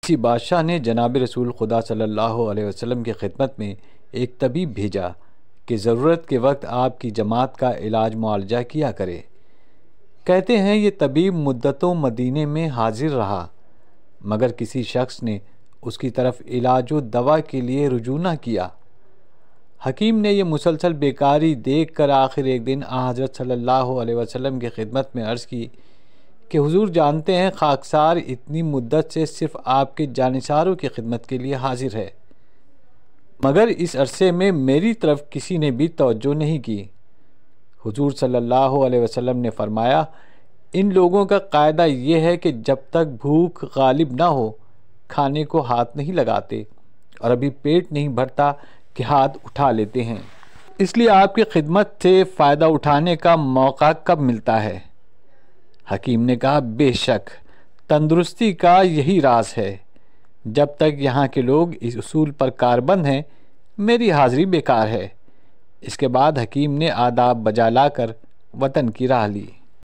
किसी बादशाह ने जनाब रसूल खुदा सल्लल्लाहु अलैहि वसल्लम की खिदमत में एक तबीब भेजा कि ज़रूरत के वक्त आपकी जमात का इलाज मुआलजा किया करे। कहते हैं ये तबीब मुद्दतों मदीने में हाजिर रहा, मगर किसी शख्स ने उसकी तरफ इलाज व दवा के लिए रुजू न किया। हकीम ने यह मुसलसल बेकारी देख कर आखिर एक दिन हज़रत सल्लल्लाहु अलैहि वसल्लम की खिदमत में अर्ज़ की कि हुजूर जानते हैं खाकसार इतनी मुद्दत से सिर्फ़ आपके जानिसारों की खिदमत के लिए हाजिर है, मगर इस अरसे में मेरी तरफ किसी ने भी तवज्जो नहीं की। हुजूर सल्लल्लाहु अलैहि वसल्लम ने फरमाया, इन लोगों का कायदा ये है कि जब तक भूख गालिब ना हो खाने को हाथ नहीं लगाते, और अभी पेट नहीं भरता कि हाथ उठा लेते हैं। इसलिए आपकी खिदमत से फ़ायदा उठाने का मौका कब मिलता है? हकीम ने कहा, बेशक तंदुरुस्ती का यही राज है। जब तक यहाँ के लोग इस उसूल पर कारबंद हैं, मेरी हाज़िरी बेकार है। इसके बाद हकीम ने आदाब बजा लाकर वतन की राह ली।